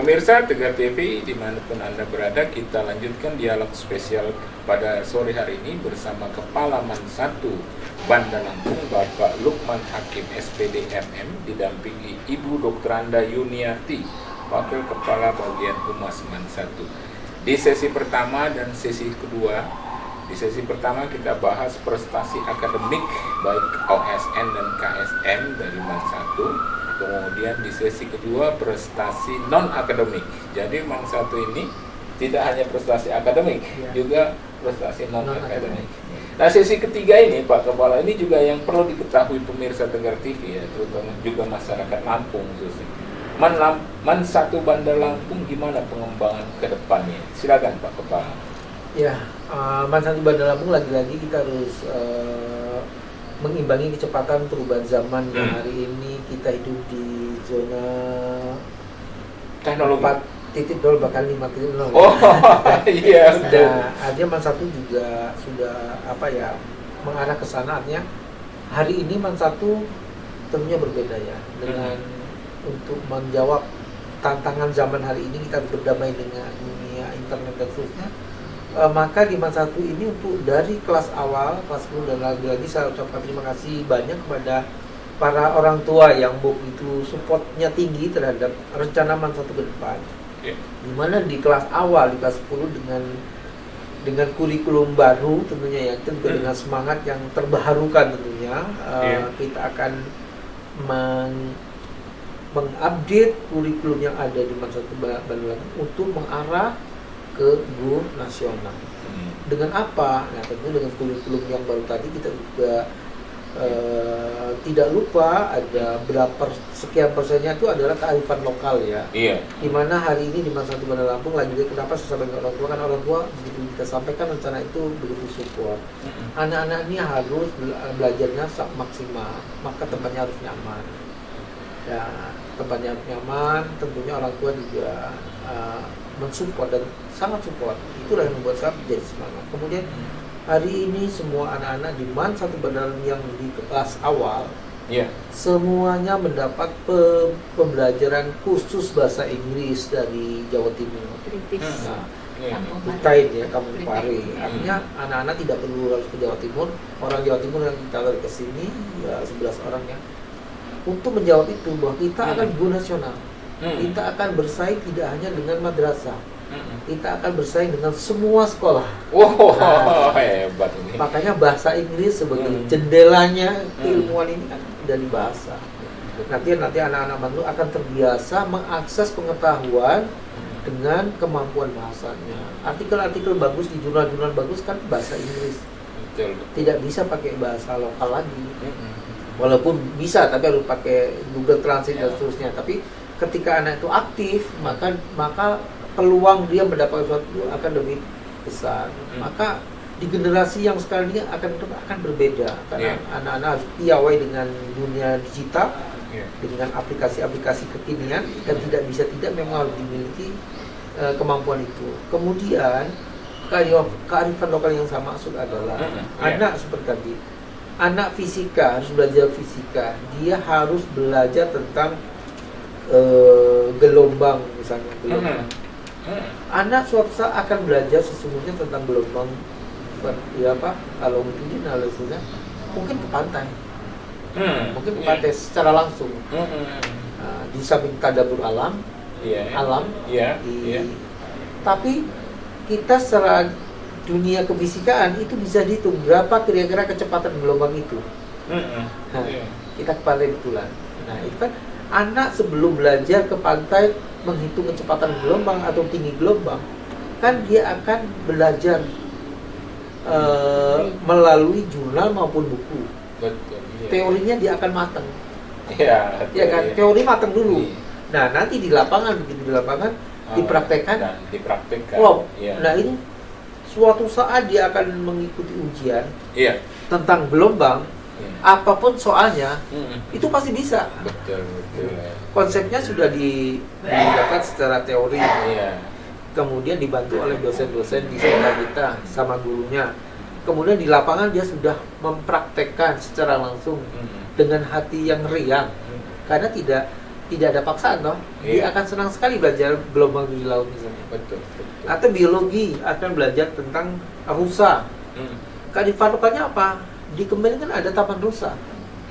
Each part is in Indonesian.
Pemirsa Tegar TV, dimanapun Anda berada, kita lanjutkan dialog spesial pada sore hari ini bersama Kepala Man 1 Bandar Lampung, Bapak Lukman Hakim SPD MM, didampingi Ibu Dr. Anda Yuniarti, Wakil Kepala Bagian Humas Man 1. Di sesi pertama dan sesi kedua, di sesi pertama kita bahas prestasi akademik baik OSN dan KSN dari Man 1. Kemudian di sesi kedua prestasi non-akademik. Jadi Man 1 ini tidak hanya prestasi akademik, juga prestasi non-akademik. Nah, sesi ketiga ini Pak Kepala, ini juga yang perlu diketahui pemirsa Tegar TV ya, terutama juga masyarakat Lampung khususnya. Man 1 Bandar Lampung gimana pengembangan ke depannya? Silakan Pak Kepala. Ya, Man 1 Bandar Lampung lagi-lagi kita harus mengimbangi kecepatan perubahan zaman yang hari ini kita hidup di zona teknologi 4.0 bahkan 5.0. Oh iya. Nah, artinya Man 1 juga sudah mengarah ke sana. Artinya hari ini Man 1 tentunya berbeda ya dengan untuk menjawab tantangan zaman hari ini. Kita berdamai dengan dunia internet dan seterusnya. Maka di Man 1 ini untuk dari kelas awal, kelas 10 dan lagi-lagi saya ucapkan terima kasih banyak kepada para orang tua yang begitu supportnya tinggi terhadap rencana Man 1 ke depan. Dimana di kelas awal, di kelas 10 dengan kurikulum baru tentunya ya, tentu dengan semangat yang terbaharukan tentunya, kita akan mengupdate kurikulum yang ada di Man 1 Bandar untuk mengarah ke go nasional. Dengan apa? Nah, tentu dengan kurikulum yang baru tadi kita juga tidak lupa ada berapa sekian persennya itu adalah kearifan lokal ya. Iya. Dimana hari ini di Man 1 Bandar Lampung lagi kenapa saya sampaikan orang tua, kan orang tua begitu kita sampaikan rencana itu begitu support. Anak-anak ini harus belajarnya maksimal, maka tempatnya harus nyaman. Ya, tempatnya harus nyaman, tentunya orang tua juga mensupport dan sangat support. Itulah yang membuat saya menjadi semangat. Kemudian hari ini semua anak-anak di Man 1 Bandar yang di kelas awal, semuanya mendapat pembelajaran khusus bahasa Inggris dari Jawa Timur. Butain ya, Kampung Pare. Artinya anak-anak tidak perlu harus ke Jawa Timur. Orang Jawa Timur yang kita tarik ke sini ya 11 orang ya. Untuk menjawab itu bahwa kita akan go nasional. Kita akan bersaing tidak hanya dengan madrasah, kita akan bersaing dengan semua sekolah. Hebat ini. Makanya bahasa Inggris sebagai jendelanya keilmuan ini kan dari bahasa. Nanti anak-anak Bandung akan terbiasa mengakses pengetahuan dengan kemampuan bahasanya. Artikel-artikel bagus di jurnal-jurnal bagus kan bahasa Inggris. Tidak bisa pakai bahasa lokal lagi. Walaupun bisa, tapi harus pakai Google Translate dan seterusnya. Tapi ketika anak itu aktif, maka peluang dia mendapatkan sesuatu akan lebih besar. Maka di generasi yang sekarang ini akan berbeda karena anak-anak harus piawai dengan dunia digital, dengan aplikasi-aplikasi kekinian, dan tidak memang harus dimiliki kemampuan itu. Kemudian kearifan lokal yang saya maksud adalah anak seperti tadi. Anak fisika harus belajar fisika, dia harus belajar tentang gelombang misalnya gelombang. Anak suatu saat akan belajar sesungguhnya tentang gelombang longitudinal misalnya, mungkin ke pantai, mungkin ke pantai secara langsung. Di samping tadabbur alam, tapi kita secara dunia kefisikaan itu bisa dihitung berapa kira-kira kecepatan gelombang itu. Kita ke pantai betulan. Nah, itu kan anak sebelum belajar ke pantai menghitung kecepatan gelombang atau tinggi gelombang, kan dia akan belajar melalui jurnal maupun buku. Teorinya dia akan matang. Ya kan, teori matang dulu. Nah, nanti di lapangan dipraktekkan. Nah, ini suatu saat dia akan mengikuti ujian tentang gelombang, apapun soalnya, itu pasti bisa. Betul. Konsepnya sudah didapat secara teori, kemudian dibantu oleh dosen-dosen di sekolah kita sama gurunya. Kemudian di lapangan dia sudah mempraktekkan secara langsung dengan hati yang riang, karena tidak tidak ada paksaan toh. Dia akan senang sekali belajar gelombang di laut misalnya. Betul. Atau biologi akan belajar tentang rusa. Keadilan apa? Di Kemen kan ada taman rusa.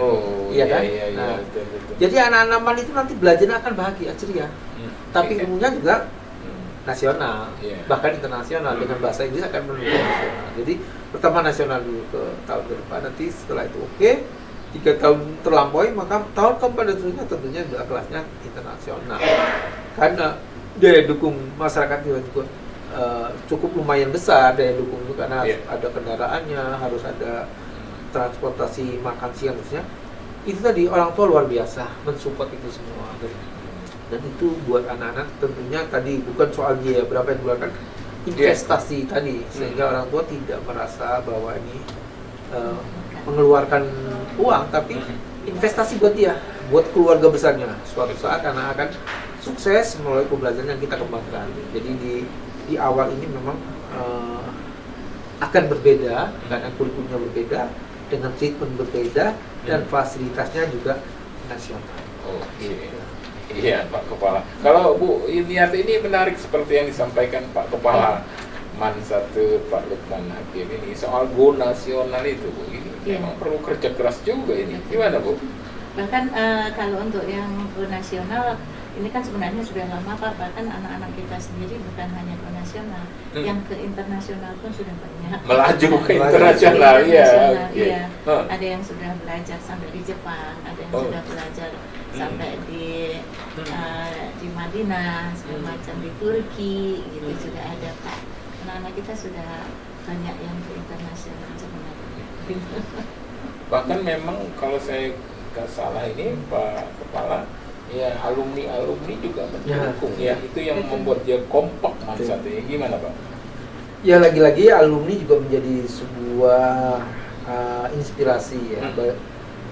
Oh, iya kan? Iya, betul. Jadi anak-anak MAN itu nanti belajarnya akan bahagia, ceria. Tapi ilmunya juga nasional, bahkan internasional, dengan bahasa Inggris akan menuju nasional. Jadi pertama nasional dulu ke tahun ke depan, nanti setelah itu 3 tahun terlampaui, maka tahun keempat dan seterusnya tentunya juga kelasnya internasional. Karena daya dukung masyarakat juga cukup lumayan besar, daya dukung itu karena ada kendaraannya, harus ada transportasi makan siang terusnya. Itu tadi orang tua luar biasa mensupport itu semua. Dan itu buat anak-anak tentunya tadi bukan soal biaya berapa yang dikeluarkan, investasi tadi, sehingga orang tua tidak merasa bahwa ini mengeluarkan uang, tapi investasi buat dia, buat keluarga besarnya. Suatu saat anak akan sukses melalui pembelajaran yang kita kembangkan. Jadi di awal ini memang akan berbeda karena kurikulumnya berbeda, dengan treatment berbeda, dan fasilitasnya juga nasional. Iya, Pak Kepala. Kalau Bu Yuniarti ini menarik seperti yang disampaikan Pak Kepala MAN 1 Pak Lukman Hakim ini soal go nasional itu, Bu. Ini memang perlu kerja keras juga ini. Gimana, Bu? Bahkan kalau untuk yang go nasional ini kan sebenarnya sudah lama Pak, bahkan anak-anak kita sendiri bukan hanya ke nasional, yang ke internasional pun sudah banyak. Melaju ke internasional, iya. Ada yang sudah belajar sampai di Jepang, ada yang sudah belajar sampai di Madinah, segala macam, di Turki, gitu juga ada Pak. Anak-anak kita sudah banyak yang ke internasional sebenarnya. Bahkan memang kalau saya nggak salah ini Pak Kepala, ya alumni juga mendukung itu yang membuat dia kompak MAN 1 ini. Gimana Pak? Ya lagi-lagi alumni juga menjadi sebuah inspirasi ya.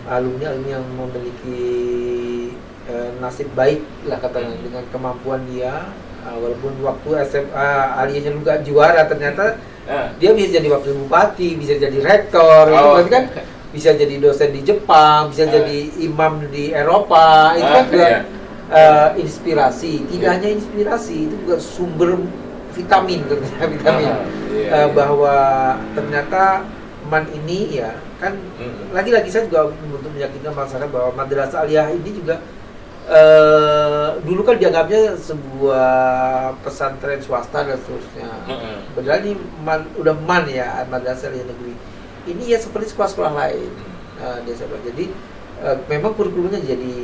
Alumni yang memiliki nasib baik lah katanya, dengan kemampuan dia, walaupun waktu SMA aliasnya juga juara, ternyata dia bisa jadi wakil bupati, bisa jadi rektor, itu berarti kan bisa jadi dosen di Jepang, bisa jadi imam di Eropa. Itu kan juga inspirasi. Tidak hanya inspirasi, itu juga sumber vitamin, bahwa ternyata MAN ini ya kan, lagi-lagi saya juga untuk meyakinkan masyarakat bahwa Madrasah Aliyah ini juga dulu kan dianggapnya sebuah pesantren swasta dan seterusnya. Padahal ini udah MAN ya, Madrasah Aliyah Negeri. Ini ya seperti sekolah-sekolah lain. Jadi memang kurikulumnya jadi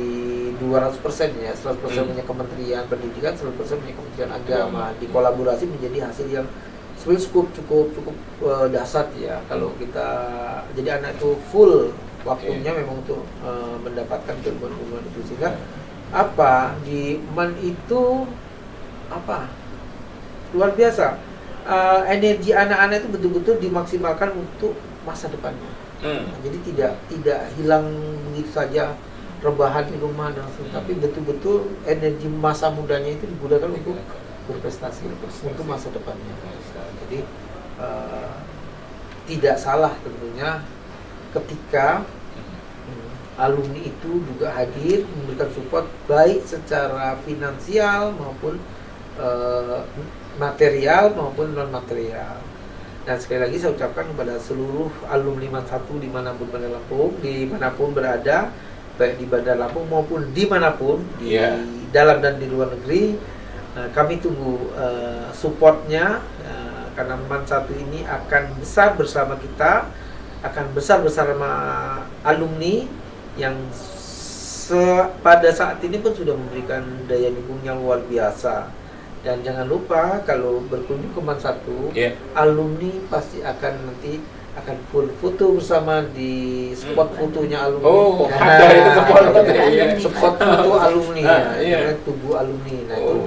200% ya, 100% punya Kementerian Pendidikan, 100% punya Kementerian Agama. Dikolaborasi menjadi hasil yang sebenarnya cukup dahsyat ya. Kalau kita jadi anak itu full waktunya memang untuk mendapatkan ilmuwan itu, sehingga di MAN itu luar biasa. Energi anak-anak itu betul-betul dimaksimalkan untuk masa depannya. Jadi tidak hilang begitu saja, rebahan di rumah dan sebagainya, tapi betul-betul energi masa mudanya itu digunakan untuk berprestasi untuk masa depannya. Jadi tidak salah tentunya ketika alumni itu juga hadir memberikan support baik secara finansial maupun material maupun non material. Dan sekali lagi saya ucapkan kepada seluruh alumni MAN 1 dimanapun berada, baik di Bandar Lampung maupun dimanapun di dalam dan di luar negeri, kami tunggu supportnya, karena MAN 1 ini akan besar bersama kita, akan besar bersama alumni yang pada saat ini pun sudah memberikan daya dukung yang luar biasa. Dan jangan lupa kalau berkunjung ke MAN 1, alumni pasti akan full foto bersama di spot fotonya alumni. Ada itu spot foto alumni, tubuh alumni. Nah itu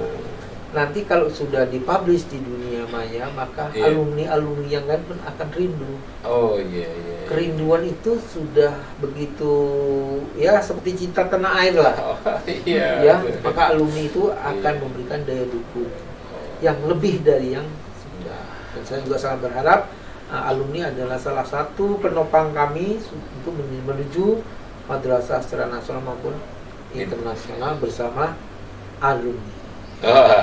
nanti kalau sudah dipublish di dunia maya, maka alumni yang lain pun akan rindu. Kerinduan itu sudah begitu ya, seperti cinta tanah air lah. Maka alumni itu akan memberikan daya dukung yang lebih dari yang sudah. Dan saya juga sangat berharap alumni adalah salah satu penopang kami untuk menuju madrasah secara nasional maupun internasional bersama alumni. Oh,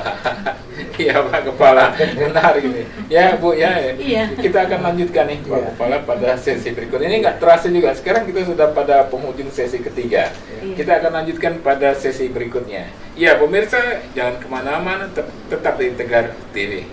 iya Pak Kepala, menarik ini. Ya Bu, ya. Iya. Kita akan lanjutkan nih Pak Iya. Kepala pada sesi berikut. Ini nggak terasa juga. Sekarang kita sudah pada penghujung sesi ketiga. Iya. Kita akan lanjutkan pada sesi berikutnya. Ya pemirsa, jangan kemana-mana, tetap di Tegar TV.